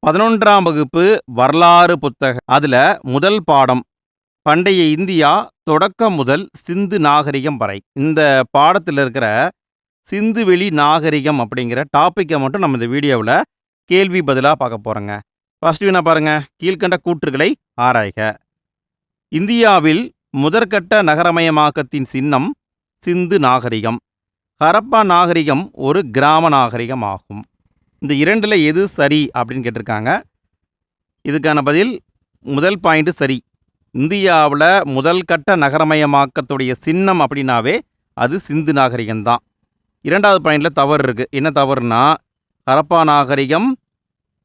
11ஆம் வகுப்பு வரலாறு புத்தகம். அதுல முதல் பாடம் பண்டைய இந்தியா தொடக்கம் முதல் சிந்து நாகரிகம் வரை. இந்த பாடத்தில் இருக்கிற சிந்துவெளி நாகரிகம் அப்படிங்கிற டாப்பிக்கை மட்டும் நம்ம இந்த வீடியோவில் கேள்வி பதிலாக பார்க்க போகிறோங்க. ஃபர்ஸ்ட் என்ன பாருங்க, கீழ்கண்ட கூற்றுகளை ஆராய்க. இந்தியாவில் முதற்கட்ட நகரமயமாக்கத்தின் சின்னம் சிந்து நாகரிகம். ஹரப்பா நாகரிகம் ஒரு கிராம நாகரிகம் ஆகும். இந்த இரண்டில் எது சரி அப்படின்னு கேட்டிருக்காங்க. இதுக்கான பதில் முதல் பாயிண்ட்டு சரி. இந்தியாவில் முதல் கட்ட நகரமயமாக்கத்துடைய சின்னம் அப்படின்னாவே அது சிந்து நாகரிகம்தான். இரண்டாவது பாயிண்டில் தவறு இருக்குது. என்ன தவறுனா, ஹரப்பா நாகரிகம்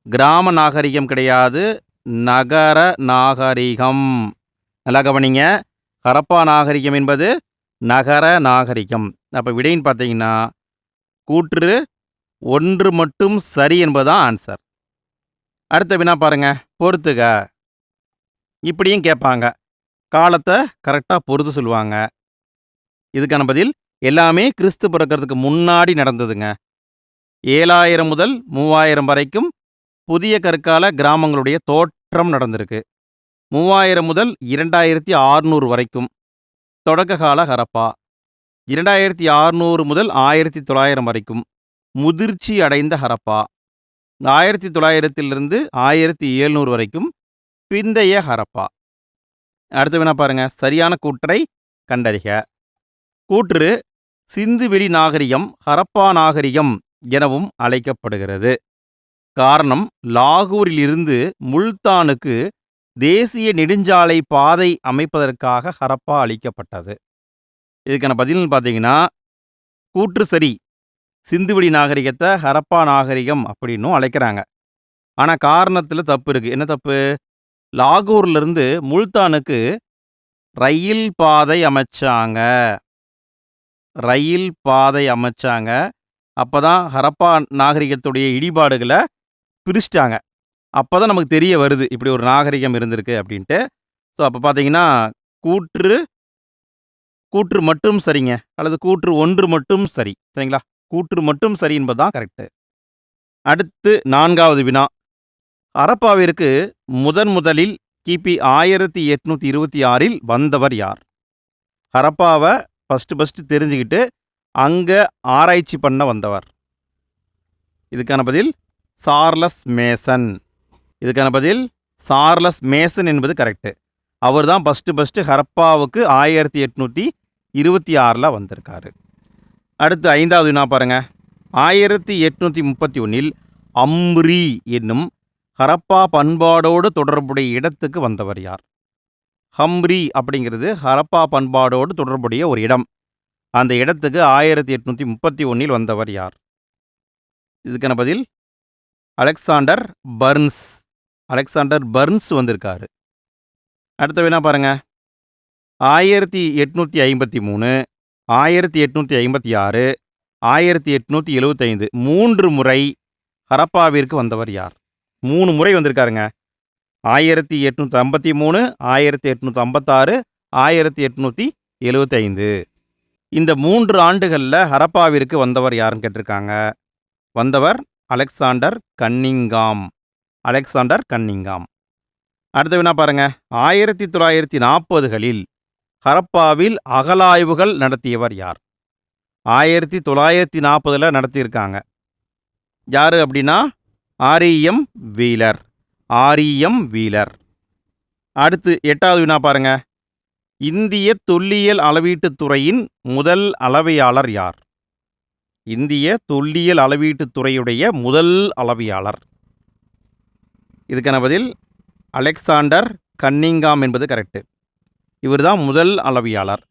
கிராம நாகரிகம் கிடையாது, நகர நாகரிகம். நல்லா கவனிங்க, ஹரப்பா நாகரிகம் என்பது நகர நாகரிகம். அப்போ விடைன்னு பார்த்தீங்கன்னா கூற்று ஒன்று மட்டும் சரி என்பதுதான் ஆன்சர். அடுத்த வினா பாருங்க, பொறுத்துக. இப்படியும் கேட்பாங்க, காலத்தை கரெக்டாக பொறுத்து சொல்லுவாங்க. இதுக்கான பதில் எல்லாமே கிறிஸ்து பிறக்கிறதுக்கு முன்னாடி நடந்ததுங்க. 7000 முதல் 3000 வரைக்கும் புதிய கற்கால கிராமங்களுடைய தோற்றம் நடந்திருக்கு. 3000 முதல் 2600 வரைக்கும் தொடக்க கால ஹரப்பா. 2600 முதல் 1900 வரைக்கும் முதிர்ச்சி அடைந்த ஹரப்பா. 1900 1700 வரைக்கும் பிந்தைய ஹரப்பா. அடுத்த வினா பாருங்க, சரியான கூற்றை கண்டறிக. கூற்று சிந்துவெளி நாகரிகம் ஹரப்பா நாகரிகம் எனவும் அழைக்கப்படுகிறது. காரணம், லாகூரிலிருந்து முல்தானுக்கு தேசிய நெடுஞ்சாலை பாதை அமைப்பதற்காக ஹரப்பா அளிக்கப்பட்டது. இதுக்கான பதில்னு பார்த்தீங்கன்னா கூற்று சரி. சிந்துவெளி நாகரிகத்தை ஹரப்பா நாகரிகம் அப்படின்னும் அழைக்கிறாங்க. ஆனால் காரணத்தில் தப்பு இருக்குது. என்ன தப்பு? லாகூர்லேருந்து முல்தானுக்கு ரயில் பாதை அமைச்சாங்க. ரயில் பாதை அமைச்சாங்க. அப்போ தான் ஹரப்பா நாகரிகத்துடைய இடிபாடுகளை பிரிச்சிட்டாங்க. அப்போ தான் நமக்கு தெரிய வருது இப்படி ஒரு நாகரிகம் இருந்திருக்கு அப்படின்ட்டு. ஸோ அப்போ பார்த்தீங்கன்னா கூற்று மட்டும் சரிங்க, அல்லது கூற்று ஒன்று மட்டும் சரி. சரிங்களா? கூற்று மட்டும் சரி என்பதுதான் கரெக்டு. அடுத்து 4வது வினா, ஹரப்பாவிற்கு முதலில் கிபி 1826 வந்தவர் யார்? ஹரப்பாவை ஃபஸ்ட்டு தெரிஞ்சுக்கிட்டு அங்கே ஆராய்ச்சி பண்ண வந்தவர். இதுக்கான பதில் சார்லஸ் மேசன். இதுக்கான பதில் சார்லஸ் மேசன் என்பது கரெக்டு. அவர் தான் ஃபஸ்ட்டு ஹரப்பாவுக்கு 1826 வந்திருக்காரு. அடுத்து 5வது வினா பாருங்க, 1831 அம்ரி என்னும் ஹரப்பா பண்பாடோடு தொடர்புடைய இடத்துக்கு வந்தவர் யார்? ஹம்ரி அப்படிங்கிறது ஹரப்பா பண்பாடோடு தொடர்புடைய ஒரு இடம். அந்த இடத்துக்கு 1831 வந்தவர் யார்? இதுக்கான பதில் அலெக்சாண்டர் பர்ன்ஸ். அலெக்சாண்டர் பர்ன்ஸ் வந்திருக்காரு. அடுத்த வினா பாருங்க, 1853 1856 1875 3 முறை ஹரப்பாவிற்கு வந்தவர் யார்? 3 முறை வந்திருக்காருங்க. 1853 1856 1875. இந்த 3 ஆண்டுகளில் ஹரப்பாவிற்கு வந்தவர் யாருன்னு கேட்டிருக்காங்க. வந்தவர் அலெக்சாண்டர் கன்னிங்காம். Alexander Cunningham. அடுத்த வினா பாருங்க, 1940களில் ஹரப்பாவில் அகலாய்வுகள் நடத்தியவர் யார்? 1940 நடத்தியிருக்காங்க. யார் அப்படின்னா ஆர்இஎம் வீலர். REM wheeler. அடுத்து 8வது வினா பாருங்க, இந்திய தொல்லியல் அளவீட்டுத் துறையின் முதல் அளவையாளர் யார்? இந்திய தொல்லியல் அளவீட்டுத் துறையுடைய முதல் அளவையாளர். இதுக்கான பதில் அலெக்சாண்டர் கன்னிங்காம் என்பது கரெக்டு. இவர் தான் முதல் அளவையாளர்.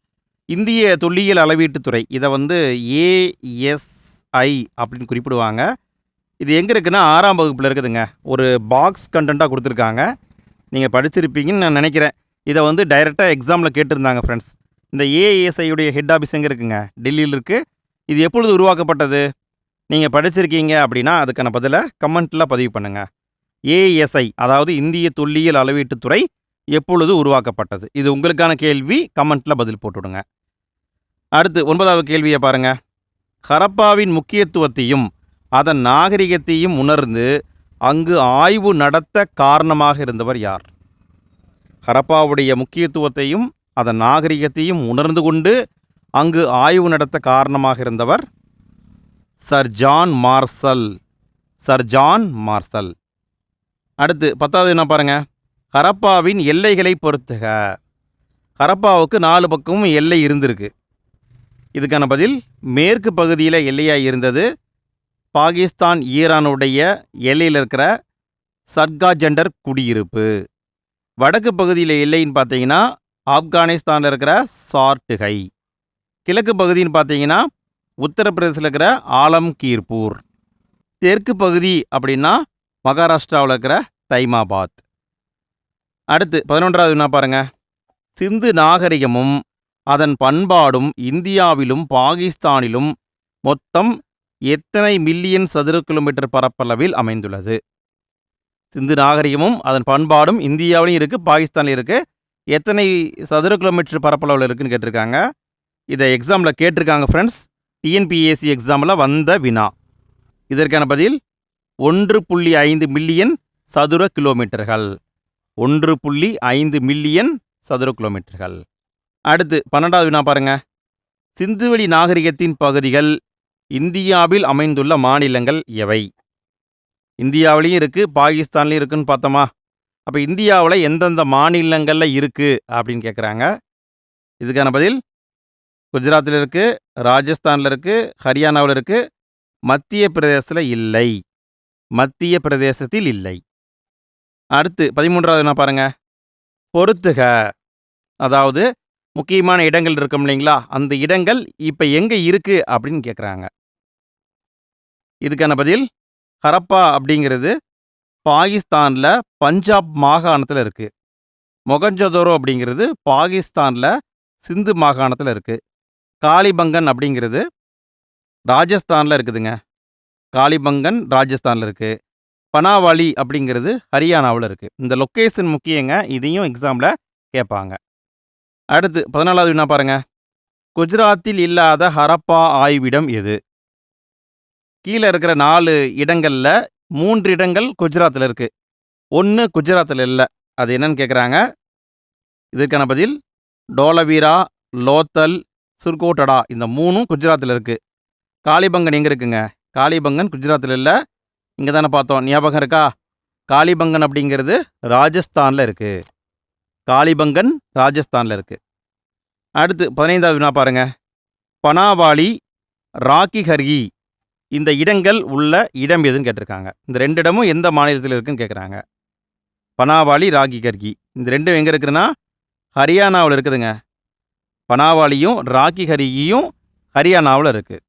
இந்திய தொல்லியல் அளவீட்டுத்துறை இதை ஏஎஸ்ஐ அப்படின்னு குறிப்பிடுவாங்க. இது எங்கே இருக்குன்னா 6ஆம் வகுப்பில் இருக்குதுங்க. ஒரு பாக்ஸ் கண்டென்ட்டாக கொடுத்துருக்காங்க. நீங்கள் படிச்சிருப்பீங்கன்னு நான் நினைக்கிறேன். இதை டைரெக்டாக எக்ஸாமில் கேட்டிருந்தாங்க ஃப்ரெண்ட்ஸ். இந்த ஏஎஸ்ஐயுடைய ஹெட் ஆஃபீஸ் எங்கே இருக்குங்க? டெல்லியில் இருக்குது. இது எப்பொழுது உருவாக்கப்பட்டது? நீங்கள் படிச்சிருக்கீங்க அப்படின்னா அதுக்கான பதிலை கமெண்ட்டில் பதிவு பண்ணுங்கள். ஏஎஸ்ஐ அதாவது இந்திய தொல்லியல் அளவீட்டுத்துறை எப்பொழுது உருவாக்கப்பட்டது? இது உங்களுக்கான கேள்வி. கமெண்ட்டில் பதில் போட்டுவிடுங்க. அடுத்து 9வது கேள்வியை பாருங்கள். ஹரப்பாவின் முக்கியத்துவத்தையும் அதன் நாகரிகத்தையும் உணர்ந்து அங்கு ஆய்வு நடத்த காரணமாக இருந்தவர் யார்? ஹரப்பாவுடைய முக்கியத்துவத்தையும் அதன் நாகரிகத்தையும் உணர்ந்து கொண்டு அங்கு ஆய்வு நடத்த காரணமாக இருந்தவர் sir John marshal. Sir John marshal. அடுத்து 10வது என்ன பாருங்க, ஹரப்பாவின் எல்லைகளை பொறுத்துக. ஹரப்பாவுக்கு 4 பக்கமும் எல்லை இருந்திருக்கு. இதுக்கான பதில் மேற்கு பகுதியில் எல்லையாக இருந்தது பாகிஸ்தான் ஈரானுடைய எல்லையில் இருக்கிற சர்காஜண்டர் குடியிருப்பு. வடக்கு பகுதியில் எல்லைன்னு பார்த்தீங்கன்னா ஆப்கானிஸ்தானில் இருக்கிற சார்ட்டுகை. கிழக்கு பகுதின்னு பார்த்தீங்கன்னா உத்தரப்பிரதேசில் இருக்கிற ஆலம்கீர்பூர். தெற்கு பகுதி அப்படின்னா மகாராஷ்டிராவில் இருக்கிற தைமாபாத். அடுத்து 11வது என்ன பாருங்க, சிந்து நாகரிகமும் அதன் பண்பாடும் இந்தியாவிலும் பாகிஸ்தானிலும் மொத்தம் எத்தனை மில்லியன் சதுர கிலோமீட்டர் பரப்பளவில் அமைந்துள்ளது? சிந்து நாகரிகமும் அதன் பண்பாடும் இந்தியாவிலையும் இருக்குது, பாகிஸ்தான்லையும் இருக்குது. எத்தனை சதுர கிலோமீட்டர் பரப்பளவில் இருக்குதுன்னு கேட்டிருக்காங்க. இதை எக்ஸாமில் கேட்டிருக்காங்க ஃப்ரெண்ட்ஸ். டிஎன்பிஎஸ்சி எக்ஸாமில் வந்த வினா. இதற்கான பதில் 1.5 மில்லியன் சதுர கிலோமீட்டர்கள். 1.5 மில்லியன் சதுர கிலோமீட்டர்கள். அடுத்து 12வது வினா பாருங்க, சிந்துவெளி நாகரிகத்தின் பகுதிகள் இந்தியாவில் அமைந்துள்ள மாநிலங்கள் எவை? இந்தியாவிலையும் இருக்குது, பாகிஸ்தான்லையும் இருக்குன்னு பார்த்தோமா. அப்போ இந்தியாவில் எந்தெந்த மாநிலங்களில் இருக்குது அப்படின்னு கேட்குறாங்க. இதுக்கான பதில் குஜராத்தில் இருக்குது, ராஜஸ்தானில் இருக்குது, ஹரியானாவில் இருக்குது, மத்திய பிரதேசத்தில் இல்லை. மத்திய பிரதேசத்தில் இல்லை. அடுத்து 13வது என்ன பாருங்க, பொறுத்துக. அதாவது முக்கியமான இடங்கள் இருக்கும் இல்லைங்களா, அந்த இடங்கள் இப்போ எங்கே இருக்குது அப்படின்னு கேட்குறாங்க. இதுக்கான பதில் ஹரப்பா அப்படிங்கிறது பாகிஸ்தானில் பஞ்சாப் மாகாணத்தில் இருக்குது. மொகஞ்சதோரோ அப்படிங்கிறது பாகிஸ்தானில் சிந்து மாகாணத்தில் இருக்குது. காளிபங்கன் அப்படிங்கிறது ராஜஸ்தானில் இருக்குதுங்க. காளிபங்கன் ராஜஸ்தானில் இருக்குது. பனாவாலி அப்படிங்கிறது ஹரியானாவில் இருக்குது. இந்த லொக்கேஷன் முக்கியங்க, இதையும் எக்ஸாமில் கேட்பாங்க. அடுத்து 14வது வினா பாருங்க, குஜராத்தில் இல்லாத ஹரப்பா ஆய்விடம் எது? கீழே இருக்கிற 4 இடங்களில் 3 இடங்கள் குஜராத்தில் இருக்குது, 1 குஜராத்தில் இல்லை. அது என்னன்னு கேட்குறாங்க. இதற்கான பதில் டோலவீரா, லோத்தல், சுர்கோட்டடா. இந்த 3ம் குஜராத்தில் இருக்குது. காளிபங்கன் எங்கே இருக்குங்க? காளிபங்கன் குஜராத்தில் இல்லை, இங்கே தானே பார்த்தோம், ஞாபகம் இருக்கா? காளிபங்கன் அப்படிங்கிறது ராஜஸ்தானில் இருக்குது. காளிபங்கன் ராஜஸ்தானில் இருக்குது. அடுத்து 15வது வினா பாருங்க, பனாவாலி, ராக்கிஹர்கி இந்த இடங்கள் உள்ள இடம் எதுன்னு கேட்டிருக்காங்க. இந்த 2 இடமும் எந்த மாநிலத்தில் இருக்குன்னு கேட்குறாங்க. பனாவாலி, ராக்கிஹர்கி இந்த 2 எங்கே இருக்குதுன்னா ஹரியானாவில் இருக்குதுங்க. பனாவாலியும் ராக்கிஹர்கியும் ஹரியானாவில் இருக்குது.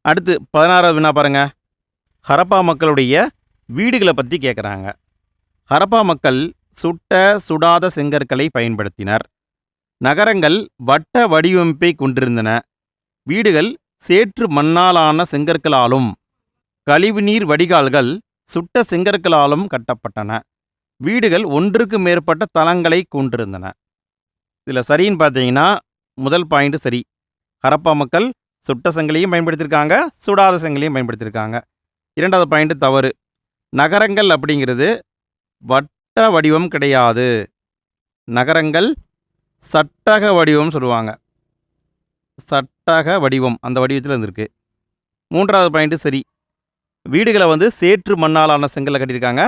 அடுத்து 16வது வினா பாருங்க, ஹரப்பா மக்களுடைய வீடுகளை பற்றி கேட்குறாங்க. ஹரப்பா மக்கள் சுட்ட சுடாத செங்கற்களை பயன்படுத்தினர். நகரங்கள் வட்ட வடிவமைப்பை கொண்டிருந்தன. வீடுகள் சேற்று மண்ணாலான செங்கற்களாலும் கழிவுநீர் வடிகால்கள் சுட்ட செங்கற்களாலும் கட்டப்பட்டன. வீடுகள் ஒன்றுக்கு மேற்பட்ட தளங்களை கொண்டிருந்தன. இதில் சரின்னு பார்த்தீங்கன்னா முதல் பாயிண்ட் சரி. ஹரப்பா மக்கள் சுட்ட செங்கலையும் பயன்படுத்தியிருக்காங்க, சுடாத செங்கலையும் பயன்படுத்தியிருக்காங்க. 2வது பாயிண்ட் தவறு. நகரங்கள் அப்படிங்கிறது வட்ட வடிவம் கிடையாது. நகரங்கள் சட்டக வடிவம் சொல்லுவாங்க. சட்டக வடிவம் அந்த வடிவத்தில் இருந்திருக்கு. 3வது பாயிண்ட் சரி. வீடுகளை சேற்று மண்ணாலான செங்கலை கட்டியிருக்காங்க.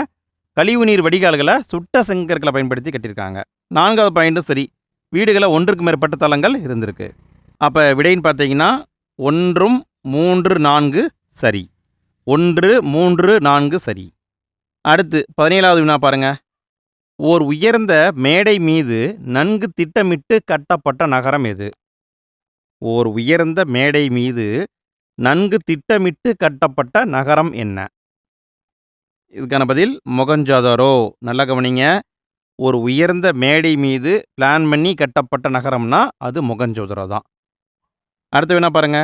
கழிவுநீர் வடிகால்களை சுட்ட செங்கற்களை பயன்படுத்தி கட்டியிருக்காங்க. 4வது பாயிண்ட்டும் சரி. வீடுகளை ஒன்றுக்கு மேற்பட்ட தளங்கள் இருந்திருக்கு. அப்போ விடைன்னு பார்த்தீங்கன்னா 1, 3, 4 சரி. 1, 3, 4 சரி. அடுத்து 17வது வினா பாருங்க, ஓர் உயர்ந்த மேடை மீது நன்கு திட்டமிட்டு கட்டப்பட்ட நகரம் எது? ஓர் உயர்ந்த மேடை மீது நன்கு திட்டமிட்டு கட்டப்பட்ட நகரம் என்ன? இதுக்கான பதில் மொகஞ்சதாரோ. நல்லா கவனிங்க. ஒரு உயர்ந்த மேடை மீது பிளான் பண்ணி கட்டப்பட்ட நகரம்னா அது மொகஞ்சதாரோ தான். அடுத்த வினா பாருங்க,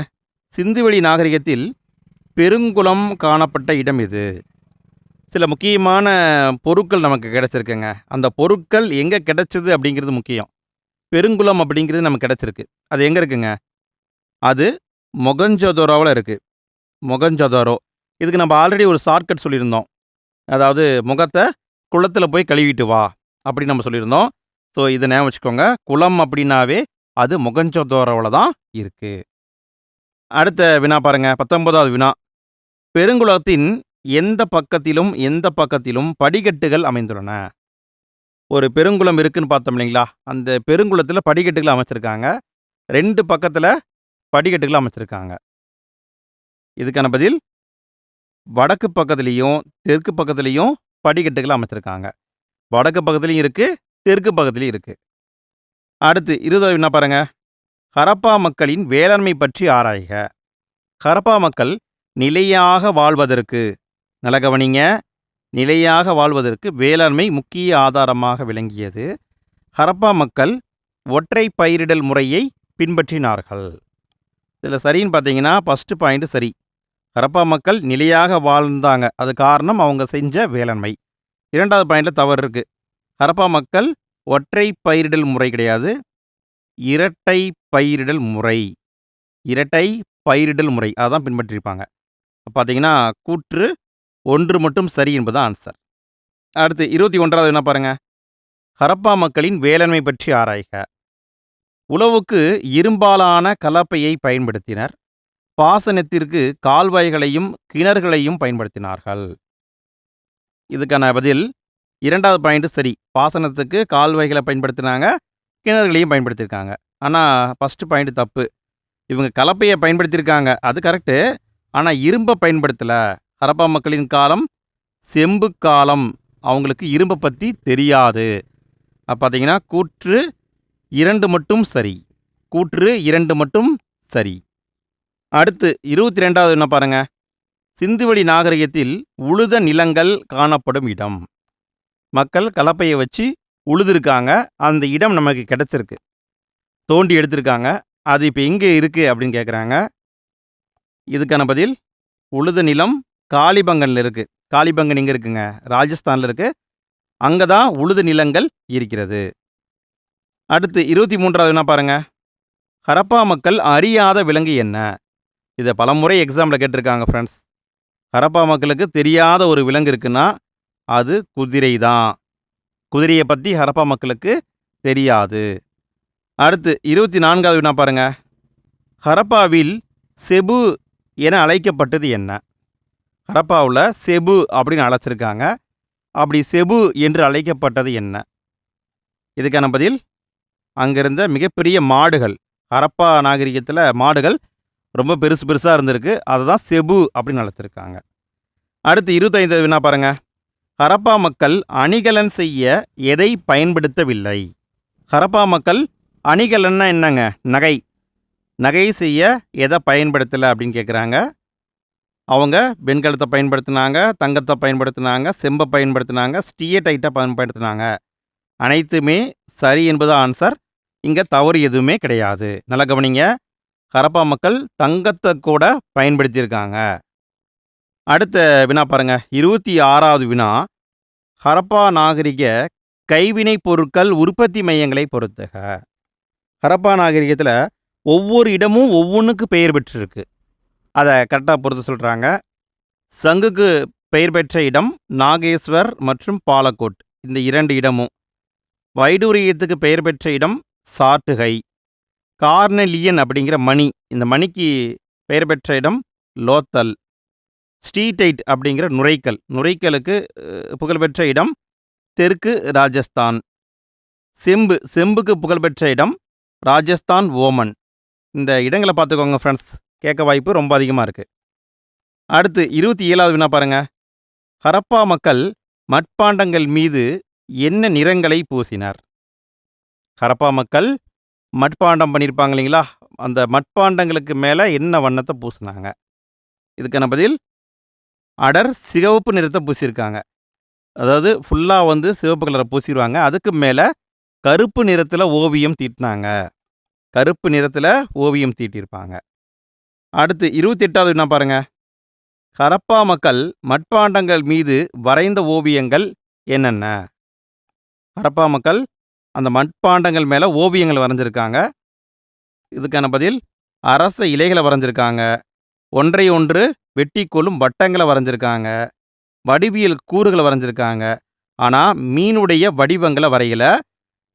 சிந்துவெளி நாகரிகத்தில் பெருங்குளம் காணப்பட்ட இடம் எது? சில முக்கியமான பொருட்கள் நமக்கு கிடைச்சிருக்குங்க. அந்த பொருட்கள் எங்கே கிடைச்சது அப்படிங்கிறது முக்கியம். பெருங்குளம் அப்படிங்கிறது நமக்கு கிடைச்சிருக்கு. அது எங்கே இருக்குங்க? அது மொகஞ்சதாரோவில் இருக்குது. மொகஞ்சதாரோ. இதுக்கு நம்ம ஆல்ரெடி ஒரு ஷார்ட்கட் சொல்லியிருந்தோம். அதாவது முகத்தை குளத்துல போய் கழுவிட்டு வா அப்படின்னு நம்ம சொல்லியிருந்தோம். ஸோ இதை ஞாபகம் வச்சுக்கோங்க. குளம் அப்படின்னாவே அது மொகஞ்சதாரோவில் தான் இருக்கு. அடுத்த வினா பாருங்க, 19வது வினா. பெருங்குளத்தின் எந்த பக்கத்திலும் படிக்கட்டுகள் அமைந்துள்ளன? ஒரு பெருங்குளம் இருக்குன்னு பார்த்தோம் இல்லைங்களா? அந்த பெருங்குளத்தில் படிக்கட்டுகள் அமைச்சிருக்காங்க. 2 பக்கத்தில் படிக்கட்டுகள் அமைச்சிருக்காங்க. இதுக்கான பதில் வடக்கு பக்கத்துலேயும் தெற்கு பக்கத்துலேயும் படிக்கட்டுகள் அமைச்சிருக்காங்க. வடக்கு பக்கத்துலையும் இருக்கு, தெற்கு பக்கத்துலையும் இருக்கு. அடுத்து 20வது வினா பாருங்க. ஹரப்பா மக்களின் வேளாண்மை பற்றி ஆராய்க. ஹரப்பா மக்கள் நிலையாக வாழ்வதற்கு, நல்ல கவனிங்க, நிலையாக வாழ்வதற்கு வேளாண்மை முக்கிய ஆதாரமாக விளங்கியது. ஹரப்பா மக்கள் ஒற்றை பயிரிடல் முறையை பின்பற்றினார்கள். இதில் சரின்னு பார்த்தீங்கன்னா ஃபஸ்ட்டு பாயிண்ட் சரி. ஹரப்பா மக்கள் நிலையாக வாழ்ந்தாங்க, அது காரணம் அவங்க செஞ்ச வேளாண்மை. 2வது பாயிண்டில் தவறு இருக்குது. ஹரப்பா மக்கள் ஒற்றை பயிரிடல் முறை கிடையாது, இரட்டை பயிரிடல் முறை. இரட்டை பயிரிடல் முறை அதான் பின்பற்றியிருப்பாங்க. பார்த்தீங்கன்னா கூற்று 1 மட்டும் சரி என்பது ஆன்சர். அடுத்து 21வது என்ன பாருங்க. ஹரப்பா மக்களின் வேளாண்மை பற்றி ஆராய்க. உழவுக்கு இரும்பாலான கலப்பையை பயன்படுத்தினர். பாசனத்திற்கு கால்வாய்களையும் கிணறுகளையும் பயன்படுத்தினார்கள். இதுக்கான பதில் 2வது பாயிண்ட் சரி. பாசனத்துக்கு கால்வாய்களை பயன்படுத்தினாங்க, கிணறுகளையும் பயன்படுத்தியிருக்காங்க. ஆனால் ஃபஸ்ட்டு பாயிண்ட் தப்பு. இவங்க கலப்பையை பயன்படுத்தியிருக்காங்க, அது கரெக்டு. ஆனால் இரும்பை பயன்படுத்தலை. ஹரப்பா மக்களின் காலம் செம்பு காலம், அவங்களுக்கு இரும்பை பற்றி தெரியாது. பார்த்தீங்கன்னா கூற்று 2 மட்டும் சரி. கூற்று 2 மட்டும் சரி. அடுத்து 22வது என்ன பாருங்க. சிந்துவெளி நாகரிகத்தில் உழுத நிலங்கள் காணப்படும் இடம். மக்கள் கலப்பையை வச்சு உழுதுருக்காங்க, அந்த இடம் நமக்கு கிடச்சிருக்கு, தோண்டி எடுத்திருக்காங்க. அது இப்போ எங்கே இருக்குது அப்படின்னு கேட்குறாங்க. இதுக்கான பதில் உழுத நிலம் காளிபங்கனில் இருக்குது. காளிபங்கன் எங்கே இருக்குங்க? ராஜஸ்தானில் இருக்குது. அங்கே தான் உழுத நிலங்கள் இருக்கிறது. அடுத்து 23வது என்ன பாருங்க. ஹரப்பா மக்கள் அறியாத விலங்கு என்ன? இதை பலமுறை எக்ஸாமில் கேட்டிருக்காங்க ஃப்ரெண்ட்ஸ். ஹரப்பா மக்களுக்கு தெரியாத ஒரு விலங்கு இருக்குன்னா அது குதிரை தான். குதிரையை பற்றி ஹரப்பா மக்களுக்கு தெரியாது. அடுத்து 24வது வினா பாருங்க. ஹரப்பாவில் செபு என அழைக்கப்பட்டது என்ன? ஹரப்பாவில் செபு அப்படின்னு அழைச்சிருக்காங்க. அப்படி செபு என்று அழைக்கப்பட்டது என்ன? இதுக்கான பதில் அங்கிருந்த மிகப்பெரிய மாடுகள். ஹரப்பா நாகரிகத்தில் மாடுகள் ரொம்ப பெருசு பெருசாக இருந்திருக்கு, அதை தான் செபு அப்படின்னு அழைச்சிருக்காங்க. அடுத்து 25வது வினா பாருங்க. ஹரப்பா மக்கள் அணிகலன் செய்ய எதை பயன்படுத்தவில்லை? ஹரப்பா மக்கள் அணிகலன்னா என்னங்க? நகை. நகை செய்ய எதை பயன்படுத்தலை அப்படின்னு கேட்குறாங்க. அவங்க வெண்கலத்தை பயன்படுத்தினாங்க, தங்கத்தை பயன்படுத்தினாங்க, செம்பை பயன்படுத்தினாங்க, ஸ்டியடைட்டை பயன்படுத்தினாங்க. அனைத்துமே சரி என்பது ஆன்சர். இங்கே தவறு எதுவுமே கிடையாது. நல்லா கவனிங்க. ஹரப்பா மக்கள் தங்கத்தை கூட பயன்படுத்தியிருக்காங்க. அடுத்த வினா பாருங்க. 26வது வினா. ஹரப்பா நாகரிக கைவினை பொருட்கள் உற்பத்தி மையங்களை பொறுத்துக. ஹரப்பா நாகரிகத்தில் ஒவ்வொரு இடமும் ஒவ்வொன்றுக்கு பெயர் பெற்றிருக்கு, அதை கரெக்டாக பொறுத்து சொல்கிறாங்க. சங்குக்கு பெயர் பெற்ற இடம் நாகேஸ்வர் மற்றும் பாலக்கோட், இந்த 2 இடமும். வைடூரியத்துக்கு பெயர் பெற்ற இடம் சாட்டுகை. கார்னலியன் அப்படிங்கிற மணி, இந்த மணிக்கு பெயர் பெற்ற இடம் லோத்தல். ஸ்டீடைட் அப்படிங்கிற நுரைக்கல், நுரைக்கலுக்கு புகழ்பெற்ற இடம் தெற்கு ராஜஸ்தான். செம்புக்கு புகழ்பெற்ற இடம் ராஜஸ்தான் ஓமன். இந்த இடங்களை பார்த்துக்கோங்க ஃப்ரெண்ட்ஸ், கேட்க வாய்ப்பு ரொம்ப அதிகமாக இருக்குது. அடுத்து 27வது வினா பாருங்க. ஹரப்பா மக்கள் மட்பாண்டங்கள் மீது என்ன நிறங்களை பூசினர்? ஹரப்பா மக்கள் மட்பாண்டம் பண்ணியிருப்பாங்க இல்லைங்களா, அந்த மட்பாண்டங்களுக்கு மேலே என்ன வண்ணத்தை பூசினாங்க? இதுக்கான பதில் அடர் சிவப்பு நிறத்தை பூசியிருக்காங்க. அதாவது ஃபுல்லாக சிவப்பு கலரை பூசிடுவாங்க, அதுக்கு மேலே கருப்பு நிறத்தில் ஓவியம் தீட்டினாங்க. கருப்பு நிறத்தில் ஓவியம் தீட்டியிருப்பாங்க. அடுத்து 28வது வினா பாருங்க. ஹரப்பா மக்கள் மட்பாண்டங்கள் மீது வரைந்த ஓவியங்கள் என்னென்ன? ஹரப்பா மக்கள் அந்த மட்பாண்டங்கள் மேலே ஓவியங்கள் வரைஞ்சிருக்காங்க. இதுக்கான பதில் அரச இலைகளை வரைஞ்சிருக்காங்க, ஒன்றை ஒன்று வெட்டி கொள்ளும் வட்டங்களை வரைஞ்சிருக்காங்க, வடிவியல் கூறுகளை வரைஞ்சிருக்காங்க. ஆனால் மீனுடைய வடிவங்களை வரையல.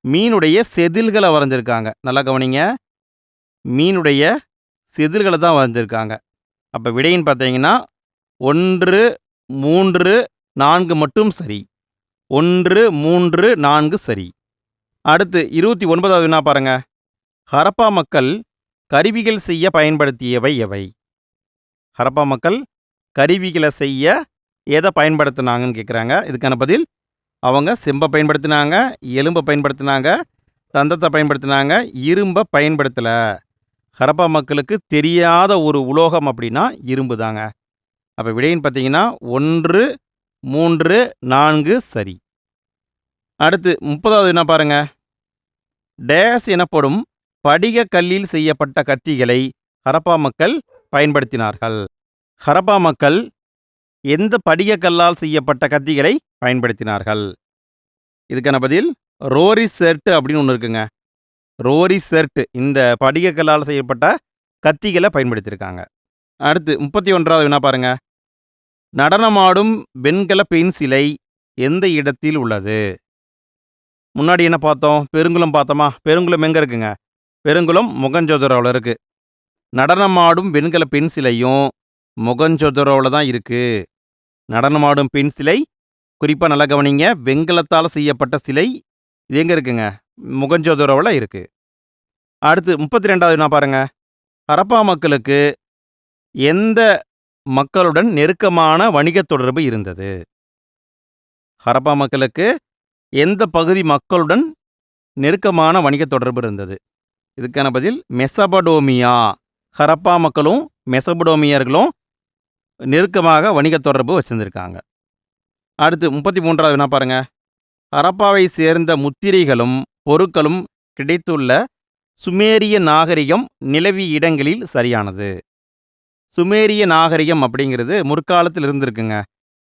மீனுடைய செதில்களை வரைஞ்சிருக்காங்க. நல்லா கவனிங்க. மீனுடைய செதில்களை தான் வரைஞ்சிருக்காங்க. அப்போ விடைன்னு பார்த்தீங்கன்னா 1, 3, 4 மட்டும் சரி. 1, 3, 4 சரி. அடுத்து 29வது வினா பாருங்க. ஹரப்பா மக்கள் கருவிகள் செய்ய பயன்படுத்தியவை எவை? ஹரப்பா மக்கள் கருவிகளை செய்ய எதை பயன்படுத்தினாங்கன்னு கேட்குறாங்க. இதுக்கான பதில் அவங்க செம்பை பயன்படுத்தினாங்க, எலும்பை பயன்படுத்தினாங்க, தந்தத்தை பயன்படுத்தினாங்க, இரும்பை பயன்படுத்தலை. ஹரப்பா மக்களுக்கு தெரியாத ஒரு உலோகம் அப்படின்னா இரும்பு தாங்க. அப்போ விடைன்னு பார்த்தீங்கன்னா 1, 3, 4 சரி. அடுத்து 30வது என்ன பாருங்க. டேஸ் எனப்படும் படிக கல்லில் செய்யப்பட்ட கத்திகளை ஹரப்பா மக்கள் பயன்படுத்தினார்கள். ஹரப்பா மக்கள் எந்த படிக கல்லால் செய்யப்பட்ட கத்திகளை பயன்படுத்தினார்கள்? இதுக்கான பதில் ரோரி செர்ட் அப்படின்னு ஒன்று இருக்குங்க. ரோரி செர்ட் இந்த படிக கல்லால் செய்யப்பட்ட கத்திகளை பயன்படுத்தியிருக்காங்க. அடுத்து 31வது வினா பாருங்க. நடனமாடும் வெண்கல பெண் சிலை எந்த இடத்தில் உள்ளது? முன்னாடி என்ன பார்த்தோம்? பெருங்குளம் பார்த்தோமா? பெருங்குளம் எங்கே இருக்குங்க? பெருங்குளம் மொகஞ்சதாரோவில் இருக்கு. நடனமாடும் வெண்கல பெண் சிலையும் மொகஞ்சதாரோவில் தான் இருக்கு. நடனமாடும் பெண் சிலை குறிப்பாக நல்லா கவனிங்க. வெண்கலத்தால் செய்யப்பட்ட சிலை இது எங்கே இருக்குங்க? மொகஞ்சதாரோவில் இருக்கு. அடுத்து 32வது வினா பாருங்க. ஹரப்பா மக்களுக்கு எந்த மக்களுடன் நெருக்கமான வணிக தொடர்பு இருந்தது? ஹரப்பா மக்களுக்கு எந்த பகுதி மக்களுடன் நெருக்கமான வணிக தொடர்பு இருந்தது? இதுக்கான பதில் மெசபடோமியா. ஹரப்பா மக்களும் மெசபடோமியர்களும் நெருக்கமாக வணிக தொடர்பு வச்சிருந்திருக்காங்க. அடுத்து 33வது வினா பாருங்க. ஹரப்பாவை சேர்ந்த முத்திரைகளும் பொருட்களும் கிடைத்துள்ள சுமேரிய நாகரிகம் நிலவிய இடங்களில் சரியானது. சுமேரிய நாகரிகம் அப்படிங்கிறது முற்காலத்தில் இருந்திருக்குங்க.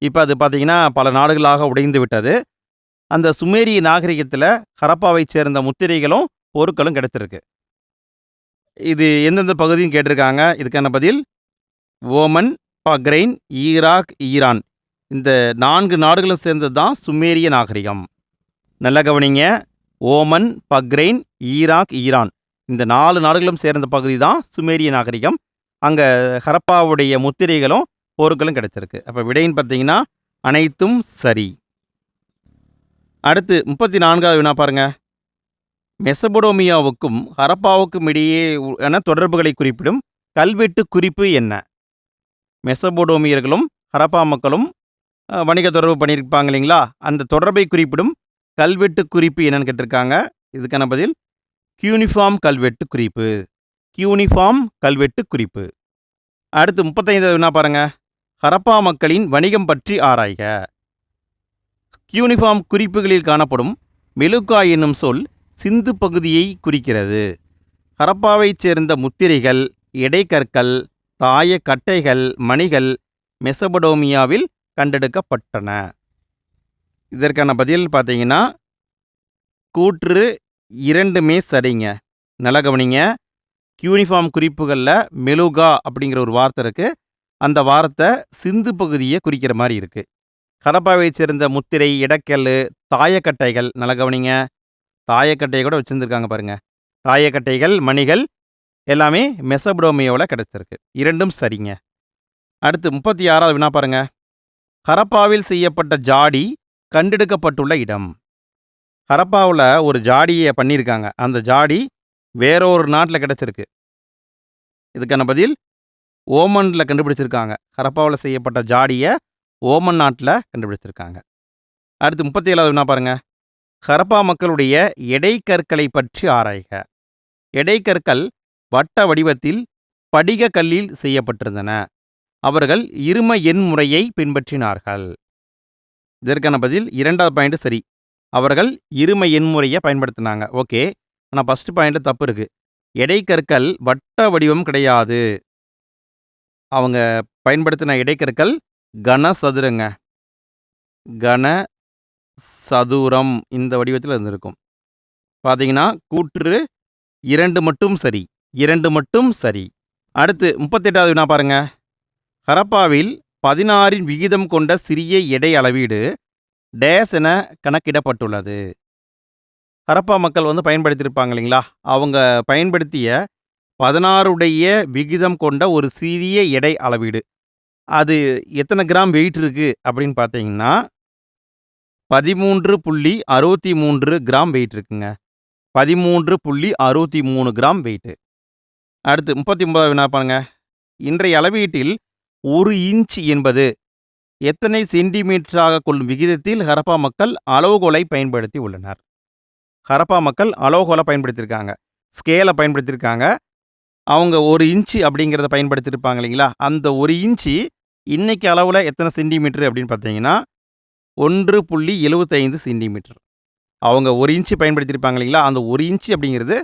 இப்போ அது பார்த்தீங்கன்னா பல நாடுகளாக உடைந்து விட்டது. அந்த சுமேரிய நாகரிகத்தில் ஹரப்பாவை சேர்ந்த முத்திரைகளும் பொருட்களும் கிடைத்திருக்கு. இது எந்தெந்த பகுதியும் கேட்டிருக்காங்க. இதுக்கான பதில் ஓமன், பஹ்ரைன், ஈராக், ஈரான் இந்த 4 நாடுகளும் சேர்ந்தது தான் சுமேரிய நாகரிகம். நல்லா கவனிங்க. ஓமன், பஹ்ரைன், ஈராக், ஈரான் இந்த 4 நாடுகளும் சேர்ந்த பகுதி தான் சுமேரிய நாகரிகம். அங்கே ஹரப்பாவுடைய முத்திரைகளும் பொருட்களும் கிடைச்சிருக்கு. அப்போ விடைன்னு பார்த்தீங்கன்னா அனைத்தும் சரி. அடுத்து 34வது வினா பாருங்க. மெசபடோமியாவுக்கும் ஹரப்பாவுக்கும் இடையே தொடர்புகளை குறிப்பிடும் கல்வெட்டு குறிப்பு என்ன? மெசபடோமியர்களும் ஹரப்பா மக்களும் வணிக தொடர்பு பண்ணியிருப்பாங்க இல்லைங்களா? அந்த தொடர்பை குறிப்பிடும் கல்வெட்டு குறிப்பு என்னன்னு கேட்டிருக்காங்க. இதுக்கான பதில் கியூனிஃபார்ம் கல்வெட்டு குறிப்பு. கியூனிஃபார்ம் கல்வெட்டு குறிப்பு. அடுத்து 35வது வினா பாருங்க. ஹரப்பா மக்களின் வணிகம் பற்றி ஆராய்க. கியூனிஃபார்ம் குறிப்புகளில் காணப்படும் மெலுகா என்னும் சொல் சிந்து பகுதியை குறிக்கிறது. ஹரப்பாவைச் சேர்ந்த முத்திரைகள், எடைக்கற்கள், தாய கட்டைகள், மணிகள் மெசபடோமியாவில் கண்டெடுக்கப்பட்டன. இதற்கான பதில் பார்த்தீங்கன்னா கூற்று 2மே சரிங்க. நல்லா கவனிங்க. கியூனிஃபார்ம் குறிப்புகளில் மெலுகா அப்படிங்கிற ஒரு வார்த்தை இருக்குது. அந்த வார்த்தை சிந்து பகுதியை குறிக்கிற மாதிரி இருக்குது. ஹரப்பாவை சேர்ந்த முத்திரை, எடைக்கல், தாயக்கட்டைகள் நல்லா கவனிங்க. தாயக்கட்டையை கூட வச்சுருந்துருக்காங்க பாருங்கள். தாயக்கட்டைகள், மணிகள் எல்லாமே மெசபடோமியாவில் கிடச்சிருக்கு. 2ம் சரிங்க. அடுத்து 36வது வினா பாருங்க. ஹரப்பாவில் செய்யப்பட்ட ஜாடி கண்டெடுக்கப்பட்டுள்ள இடம். ஹரப்பாவில் ஒரு ஜாடியை பண்ணியிருக்காங்க. அந்த ஜாடி வேறொரு நாட்டில் கிடச்சிருக்கு. இதுக்கான பதில் ஓமனில் கண்டுபிடிச்சிருக்காங்க. ஹரப்பாவில் செய்யப்பட்ட ஜாடியை ஓமன் நாட்டில் கண்டுபிடிச்சிருக்காங்க. அடுத்து 37வது வினா பாருங்க. ஹரப்பா மக்களுடைய எடைக்கற்களை பற்றி ஆராய்க. எடைக்கற்கள் வட்ட வடிவத்தில் படிக கல்லில் செய்யப்பட்டிருந்தன. அவர்கள் இரும எண் முறையை பின்பற்றினார்கள். இதற்கான பதில் 2வது பாயிண்ட் சரி. அவர்கள் இரும எண் முறையை பயன்படுத்தினாங்க. ஓகே. ஆனால் ஃபஸ்ட்டு பாயிண்ட் தப்பு இருக்கு. எடைக்கற்கள் வட்ட வடிவம் கிடையாது. அவங்க பயன்படுத்தின இடைக்கற்கள் கனசதுரங்க. கனசதுரம் இந்த வடிவத்தில் இருந்திருக்கும். பார்த்தீங்கன்னா கூற்று 2 மட்டும் சரி. 2 மட்டும் சரி. அடுத்து 38வது வினா பாருங்க. ஹரப்பாவில் 16 விகிதம் கொண்ட சிறிய எடை அளவீடு டேஸ் என கணக்கிடப்பட்டுள்ளது. ஹரப்பா மக்கள் பயன்படுத்தியிருப்பாங்க இல்லைங்களா, அவங்க பயன்படுத்திய 16 விகிதம் கொண்ட ஒரு சிறிய எடை அளவீடு அது எத்தனை கிராம் வெயிட் இருக்கு அப்படின்னு பார்த்தீங்கன்னா 13.63 கிராம் வெயிட் இருக்குங்க. 13.63 கிராம் வெயிட். அடுத்து 39 வினா பாருங்க. இன்றைய அளவீட்டில் 1 இன்ச் என்பது எத்தனை சென்டிமீட்டராக கொள்ளும் விகிதத்தில் ஹரப்பா மக்கள் அளவுகோலை பயன்படுத்தி உள்ளனர். ஹரப்பா மக்கள் அளவுகோலை பயன்படுத்தியிருக்காங்க, ஸ்கேலை பயன்படுத்தியிருக்காங்க. அவங்க 1 இன்ச்சு அப்படிங்கிறத பயன்படுத்தியிருப்பாங்க இல்லைங்களா, அந்த 1 இன்ச்சு இன்னைக்கு அளவில் எத்தனை சென்டிமீட்டர் அப்படின்னு பார்த்தீங்கன்னா 1.75 சென்டிமீட்டர். அவங்க 1 இன்ச்சு பயன்படுத்தியிருப்பாங்க இல்லைங்களா, அந்த 1 இன்ச்சு அப்படிங்கிறது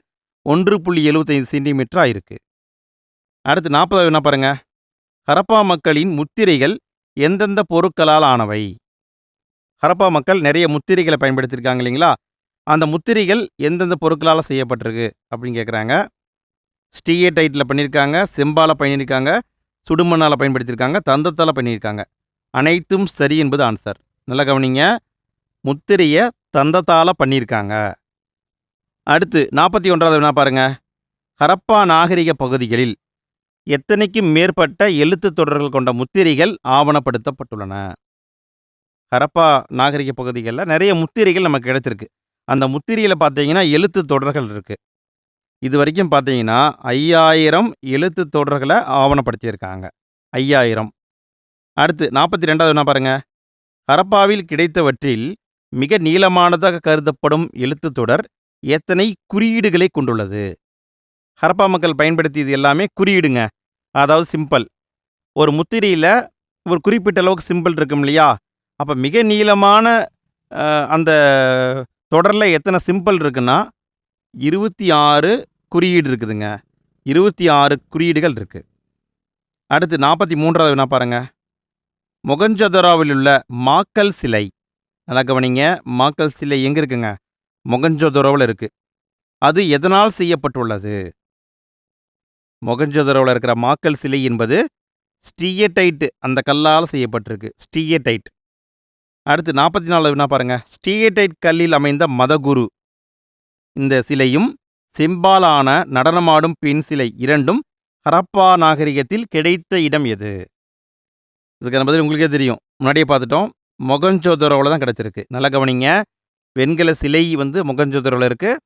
1.75 சென்டிமீட்டராக இருக்குது. அடுத்து 40 என்ன பாருங்க. ஹரப்பா மக்களின் முத்திரைகள் எந்தெந்த பொருட்களால் ஆனவை. ஹரப்பா மக்கள் நிறைய முத்திரைகளை பயன்படுத்தியிருக்காங்க இல்லைங்களா, அந்த முத்திரைகள் எந்தெந்த பொருட்களால் செய்யப்பட்டிருக்கு அப்படின்னு கேட்குறாங்க. ஸ்டீயேடைட்டில் பண்ணியிருக்காங்க, செம்பால் பண்ணியிருக்காங்க, சுடுமண்ணால் பயன்படுத்தியிருக்காங்க, தந்தத்தால் பண்ணியிருக்காங்க. அனைத்தும் சரி என்பது ஆன்சர். நல்லா கவனிங்க, முத்திரையை தந்தத்தால் பண்ணியிருக்காங்க. அடுத்து 41வது வினா பாருங்க. ஹரப்பா நாகரிக பகுதிகளில் எத்தனைக்கும் மேற்பட்ட எழுத்து தொடர்கள் கொண்ட முத்திரைகள் ஆவணப்படுத்தப்பட்டுள்ளன. ஹரப்பா நாகரிக பகுதிகளில் நிறைய முத்திரைகள் நமக்கு கிடைச்சிருக்கு. அந்த முத்திரையில் பார்த்தீங்கன்னா எழுத்து தொடர்கள் இருக்குது. இது வரைக்கும் பார்த்தீங்கன்னா 5000 எழுத்து தொடர்களை ஆவணப்படுத்தியிருக்காங்க. 5000. அடுத்து 42வது வினா பாருங்க. ஹரப்பாவில் கிடைத்தவற்றில் மிக நீளமானதாக கருதப்படும் எழுத்து தொடர் எத்தனை குறியீடுகளை கொண்டுள்ளது. ஹரப்பா மக்கள் பயன்படுத்தியது எல்லாமே குறியீடுங்க, அதாவது சிம்பிள். ஒரு முத்திரையில் ஒரு குறிப்பிட்ட அளவுக்கு சிம்பிள் இருக்கும் இல்லையா, அப்போ மிக நீளமான அந்த தொடரில் எத்தனை சிம்பிள் இருக்குன்னா 26 குறியீடு இருக்குதுங்க. 26 குறியீடுகள் இருக்குது. அடுத்து 43வது வினா பாருங்க. மொகஞ்சதரோவில் உள்ள மாக்கல் சிலை, நல்லா கவனிங்க, மாக்கல் சிலை எங்கே இருக்குங்க, மொகஞ்சதரோவில் இருக்குது. அது எதனால் செய்யப்பட்டுள்ளது. மொகஞ்சதரோவில் இருக்கிற மாக்கல் சிலை என்பது ஸ்டீயேடைட், அந்த கல்லால் செய்யப்பட்டிருக்கு, ஸ்டீயேடைட். அடுத்து 44வது வினா பாருங்க. ஸ்டீயேடைட் கல்லில் அமைந்த மதகுரு இந்த சிலையும் செம்பாலான நடனமாடும் பெண் சிலை இரண்டும் ஹரப்பா நாகரிகத்தில் கிடைத்த இடம் எது. இதுக்கான பதில் உங்களுக்கே தெரியும், முன்னாடியே பார்த்துட்டோம். மொகஞ்சதரோவில் தான் கிடச்சிருக்கு. நல்லா கவனிங்க, வெண்கல சிலை மொகஞ்சதரோவில் இருக்குது.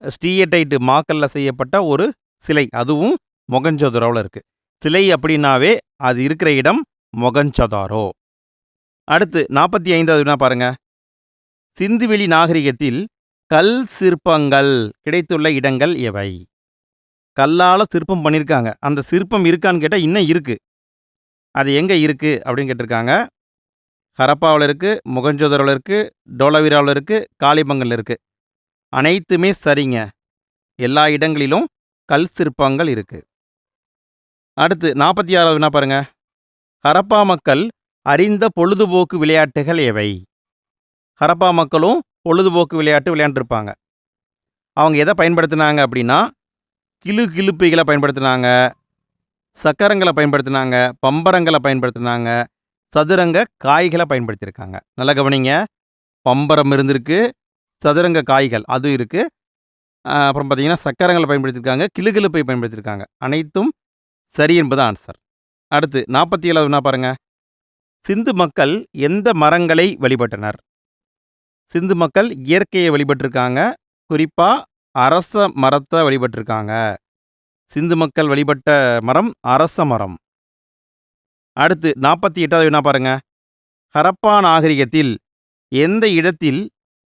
ஸ்டீயேடைட் மாக்கல்ல செய்யப்பட்ட ஒரு சிலை, அதுவும் மொகஞ்சதரோவில் இருக்குது. சிலை அப்படின்னாவே அது இருக்கிற இடம் மொகஞ்சதாரோ. அடுத்து 45வது வினா பாருங்க. சிந்துவெளி நாகரிகத்தில் கல் சிற்பங்கள் கிடைத்துள்ள இடங்கள் எவை. கல்லால் சிற்பம் பண்ணியிருக்காங்க, அந்த சிற்பம் இருக்கான்னு கேட்டால் இன்னும் இருக்குது. அது எங்கே இருக்குது அப்படின்னு கேட்டிருக்காங்க. ஹரப்பாவில் இருக்குது, மொகஞ்சதரோவில் இருக்குது, டோலவிராவில் இருக்குது, காளிபங்கனில் இருக்குது. அனைத்துமே சரிங்க, எல்லா இடங்களிலும் கல் சிற்பங்கள் இருக்குது. அடுத்து 46வது வினா பாருங்க. ஹரப்பா மக்கள் அறிந்த பொழுதுபோக்கு விளையாட்டுகள் எவை. ஹரப்பா மக்களும் பொழுதுபோக்கு விளையாட்டு விளையாண்டுருப்பாங்க. அவங்க எதை பயன்படுத்தினாங்க அப்படின்னா கிளுகிளுப்பைகளை பயன்படுத்தினாங்க, சக்கரங்களை பயன்படுத்தினாங்க, பம்பரங்களை பயன்படுத்தினாங்க, சதுரங்க காய்களை பயன்படுத்தியிருக்காங்க. நல்லா கவனிங்க, பம்பரம் இருந்திருக்கு, சதுரங்க காய்கள் அதுவும் இருக்குது. அப்புறம் பார்த்தீங்கன்னா சக்கரங்களை பயன்படுத்தியிருக்காங்க, கிளுகிளுப்பை பயன்படுத்தியிருக்காங்க. அனைத்தும் சரி என்பது ஆன்சர். அடுத்து 47வது வினா பாருங்க. சிந்து மக்கள் எந்த மரங்களை வழிபட்டனர். சிந்து மக்கள் இயற்கையை வழிபட்டிருக்காங்க, குறிப்பாக அரச மரத்தை வழிபட்டிருக்காங்க. சிந்து மக்கள் வழிபட்ட மரம் அரச மரம். அடுத்து 48வது வினா பாருங்க. ஹரப்பா நாகரிகத்தில் எந்த இடத்தில்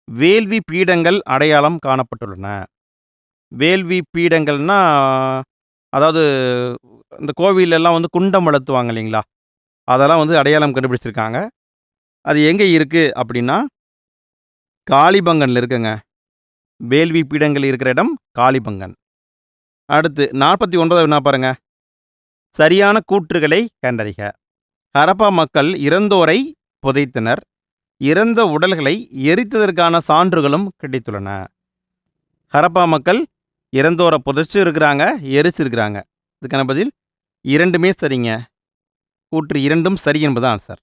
வேள்வி பீடங்கள் அடையாளம் காணப்பட்டுள்ளன. வேள்வி பீடங்கள்னா அதாவது இந்த கோவிலெல்லாம் குண்டம் வளர்த்துவாங்க இல்லைங்களா, அதெல்லாம் அடையாளம் கண்டுபிடிச்சிருக்காங்க. அது எங்கே இருக்குது அப்படின்னா காளிபங்கனில் இருக்குங்க. வேள்வி பீடங்கள் இருக்கிற இடம் காளிபங்கன். அடுத்து 49வது வினா பாருங்க. சரியான கூற்றுகளை கண்டறிக. ஹரப்பா மக்கள் இறந்தோரை புதைத்தனர், இறந்த உடல்களை எரித்ததற்கான சான்றுகளும் கிடைத்துள்ளன. ஹரப்பா மக்கள் இறந்தோரை புதைச்சு இருக்கிறாங்க, எரிச்சிருக்கிறாங்க. இதுக்கான பதில் இரண்டுமே சரிங்க. கூற்று இரண்டும் சரி என்பது ஆன்சர்.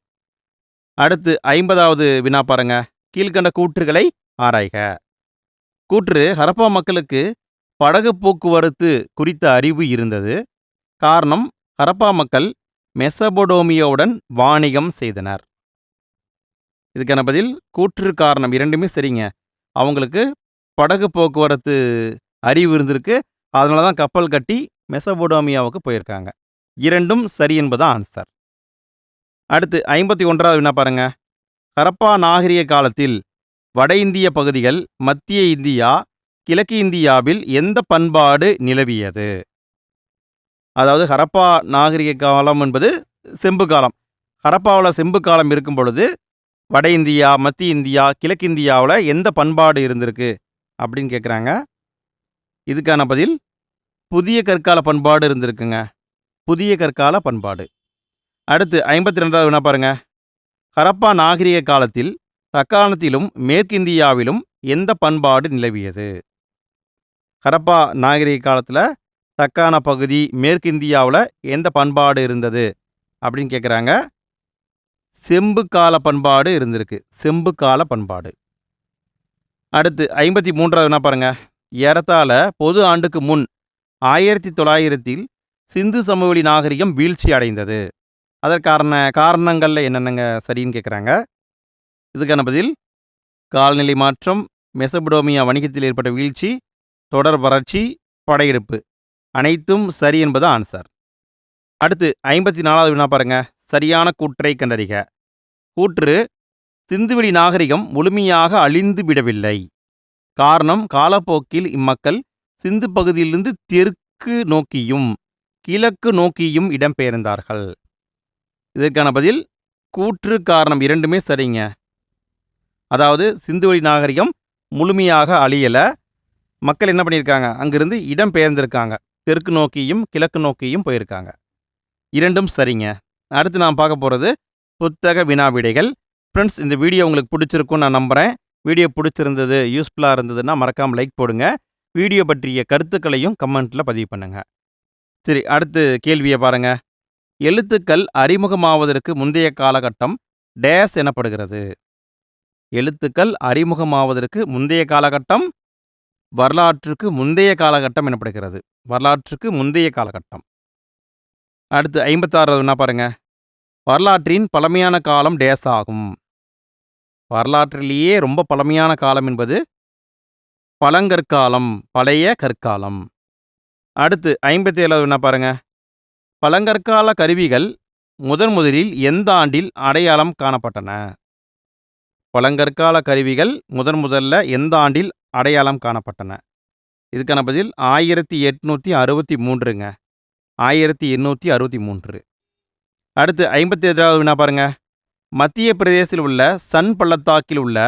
அடுத்து 50வது வினா பாருங்க. கீழ்க்கண்ட கூற்றுகளை ஆராய்க. கூற்று ஹரப்பா மக்களுக்கு படகு போக்குவரத்து குறித்த அறிவு இருந்தது. காரணம், ஹரப்பா மக்கள் மெசபடோமியாவுடன் வாணிகம் செய்தனர். இதுக்கான பதில் கூற்று காரணம் இரண்டுமே சரிங்க. அவங்களுக்கு படகு போக்குவரத்து அறிவு இருந்திருக்கு. அதனால தான் கப்பல் கட்டி மெசபடோமியாவுக்கு போயிருக்காங்க. இரண்டும் சரி என்பது ஆன்சர். அடுத்து 51வது வினா பாருங்க. ஹரப்பா நாகரிக காலத்தில் வட இந்திய பகுதிகள், மத்திய இந்தியா, கிழக்கு இந்தியாவில் எந்த பண்பாடு நிலவியது? அதாவது ஹரப்பா நாகரிக காலம் என்பது செம்பு காலம். ஹரப்பாவில் செம்பு காலம் இருக்கும் பொழுது வட இந்தியா, மத்திய இந்தியா, கிழக்கு இந்தியாவில் எந்த பண்பாடு இருந்திருக்கு அப்படின்னு கேட்குறாங்க. இதுக்கான பதில் புதிய கற்கால பண்பாடு இருந்திருக்குங்க. புதிய கற்கால பண்பாடு. அடுத்து 52வது வினா பாருங்க. ஹரப்பா நாகரிக காலத்தில் தக்காணத்திலும் மேற்கிந்தியாவிலும் எந்த பண்பாடு நிலவியது? ஹரப்பா நாகரிக காலத்தில் தக்கான பகுதி, மேற்கிந்தியாவில் எந்த பண்பாடு இருந்தது அப்படின்னு கேட்குறாங்க. செம்பு கால பண்பாடு இருந்திருக்கு. செம்பு கால பண்பாடு. அடுத்து 53வது வினா பாருங்க. ஏறத்தாழ பொது ஆண்டுக்கு முன் 1900 சிந்து சமவெளி நாகரிகம் வீழ்ச்சி அடைந்தது. அதற்கான காரணங்களில் என்னென்னங்க சரின்னு கேட்குறாங்க. இதுக்கான பதில் காலநிலை மாற்றம், மெசபடோமியா வணிகத்தில் ஏற்பட்ட வீழ்ச்சி, தொடர் வறட்சி, படையெடுப்பு அனைத்தும் சரி என்பது ஆன்சர். அடுத்து 54வது வினா பாருங்க. சரியான கூற்றை கண்டறிக. கூற்று சிந்துவெளி நாகரிகம் முழுமையாக அழிந்து விடவில்லை. காரணம், காலப்போக்கில் இம்மக்கள் சிந்து பகுதியிலிருந்து தெற்கு நோக்கியும் கிழக்கு நோக்கியும் இடம்பெயர்ந்தார்கள். இதற்கான பதில் கூற்று காரணம் இரண்டுமே சரிங்க. அதாவது சிந்துவெளி நாகரிகம் முழுமையாக அழியலை. மக்கள் என்ன பண்ணியிருக்காங்க, அங்கிருந்து இடம்பெயர்ந்திருக்காங்க. தெற்கு நோக்கியும் கிழக்கு நோக்கியும் போயிருக்காங்க. இரண்டும் சரிங்க. அடுத்து நான் பார்க்க போகிறது புத்தக வினாவிடைகள். ஃப்ரெண்ட்ஸ், இந்த வீடியோ உங்களுக்கு பிடிச்சிருக்குன்னு நான் நம்புகிறேன். வீடியோ பிடிச்சிருந்தது, யூஸ்ஃபுல்லாக இருந்ததுன்னா மறக்காமல் லைக் போடுங்க. வீடியோ பற்றிய கருத்துக்களையும் கமெண்ட்டில் பதிவு பண்ணுங்க. சரி, அடுத்து கேள்வியை பாருங்க. எழுத்துக்கள் அறிமுகமாவதற்கு முந்தைய காலகட்டம் டேஸ் எனப்படுகிறது. எழுத்துக்கள் அறிமுகமாவதற்கு முந்தைய காலகட்டம் வரலாற்றுக்கு முந்தைய காலகட்டம் எனப்படுகிறது. வரலாற்றுக்கு முந்தைய காலகட்டம். அடுத்து 56வது வினா பாருங்க. வரலாற்றின் பழமையான காலம் டேஸ் ஆகும். வரலாற்றிலேயே ரொம்ப பழமையான காலம் என்பது பழங்கற்காலம், பழைய கற்காலம். அடுத்து 57வது வினா பாருங்க. பழங்கற்கால கருவிகள் முதலில் எந்த ஆண்டில் அடையாளம் காணப்பட்டன? பழங்கற்கால கருவிகள் முதல்ல எந்த ஆண்டில் அடையாளம் காணப்பட்டன? இதுக்கான பதில் 1863ங்க. 1863. அடுத்து 57வது வினா பாருங்க. மத்திய பிரதேசத்தில் உள்ள சன் பள்ளத்தாக்கில் உள்ள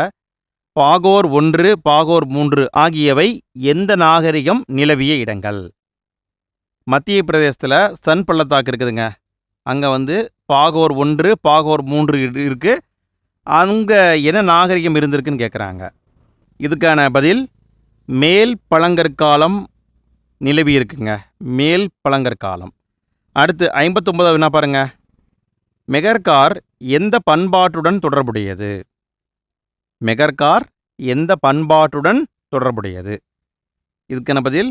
பாகோர் 1, பாகோர் 3 ஆகியவை எந்த நாகரிகம் நிலவிய இடங்கள்? மத்திய பிரதேசத்தில் சன் பள்ளத்தாக்கு இருக்குதுங்க. அங்கே பாகோர் 1, பாகோர் 3 இருக்குது. அங்கே என்ன நாகரிகம் இருந்திருக்குன்னு கேட்குறாங்க. இதுக்கான பதில் மேல் பழங்கற்காலம் நிலவி இருக்குங்க. மேல் பழங்கற்காலம். அடுத்து 59வது வினா பாருங்க. மெகர்கார் எந்த பண்பாட்டுடன் தொடர்புடையது? மெகர்கார் எந்த பண்பாட்டுடன் தொடர்புடையது? இதுக்கான பதில்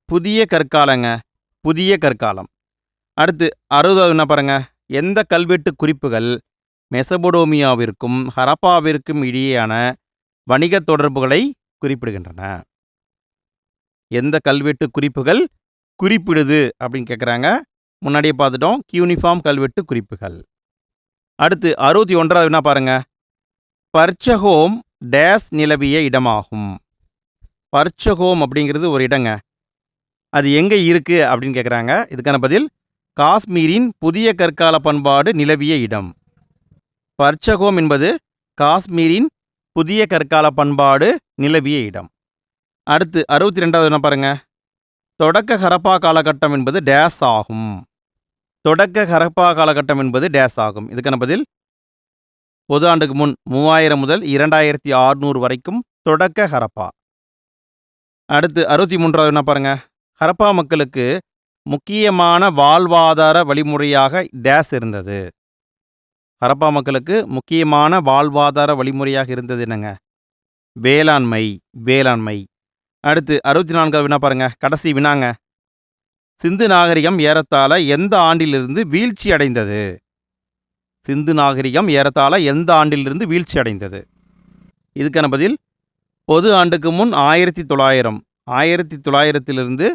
புதிய கற்காலங்க. புதிய கற்காலம். அடுத்து 60வது வினா பாருங்க. எந்த கல்வெட்டு குறிப்புகள் மெசபடோமியாவிற்கும் ஹரப்பாவிற்கும் இடையேயான வணிக தொடர்புகளை குறிப்பிடுகின்றன? எந்த கல்வெட்டு குறிப்புகள் குறிப்பிடுது அப்படின்னு கேட்குறாங்க. முன்னாடியே பார்த்துட்டோம். கியூனிஃபார்ம் கல்வெட்டு குறிப்புகள். அடுத்து 61வது வினா பாருங்க. பர்ச்சகோம் டேஸ் நிலவிய இடமாகும். பர்ச்சகோம் அப்படிங்கிறது ஒரு இடங்க. அது எங்கே இருக்குது அப்படின்னு கேட்குறாங்க. இதுக்கான பதில் காஷ்மீரின் புதிய கற்கால பண்பாடு நிலவிய இடம். பர்ச்சகோம் என்பது காஷ்மீரின் புதிய கற்கால பண்பாடு நிலவிய இடம். அடுத்து 62வது வினா பாருங்க. தொடக்க ஹரப்பா காலகட்டம் என்பது டேஸ் ஆகும். தொடக்க ஹரப்பா காலகட்டம் என்பது டேஸ் ஆகும். இதுக்கான பதில் பொது ஆண்டுக்கு முன் 3000 முதல் 2600 வரைக்கும் தொடக்க ஹரப்பா. அடுத்து 63வது வினா பாருங்க. ஹரப்பா மக்களுக்கு முக்கியமான வாழ்வாதார வழிமுறையாக டேஸ் இருந்தது. ஹரப்பா மக்களுக்கு முக்கியமான வாழ்வாதார வழிமுறையாக இருந்தது என்னங்க? வேளாண்மை. வேளாண்மை. அடுத்து 64வது வினா பாருங்க. கடைசி வினாங்க. சிந்து நாகரிகம் ஏறத்தாழ எந்த ஆண்டிலிருந்து வீழ்ச்சி அடைந்தது? சிந்து நாகரிகம் ஏறத்தாழ எந்த ஆண்டிலிருந்து வீழ்ச்சி அடைந்தது? இதுக்கான பதில் பொது ஆண்டுக்கு முன் 1900. 1900லிருந்து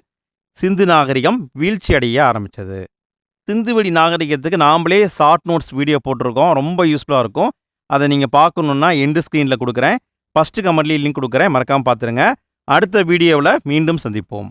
சிந்து நாகரிகம் வீழ்ச்சி அடைய ஆரம்பித்தது. சிந்துவெளி நாகரிகத்துக்கு நாம்ளே ஷார்ட் நோட்ஸ் வீடியோ போட்டிருக்கோம். ரொம்ப யூஸ்ஃபுல்லாக இருக்கும். அதை நீங்கள் பார்க்கணுன்னா எண்டு ஸ்க்ரீனில் கொடுக்குறேன். ஃபஸ்ட்டு கமெண்ட்லேயும் லிங்க் கொடுக்குறேன். மறக்காமல் பார்த்துருங்க. அடுத்த வீடியோவில் மீண்டும் சந்திப்போம்.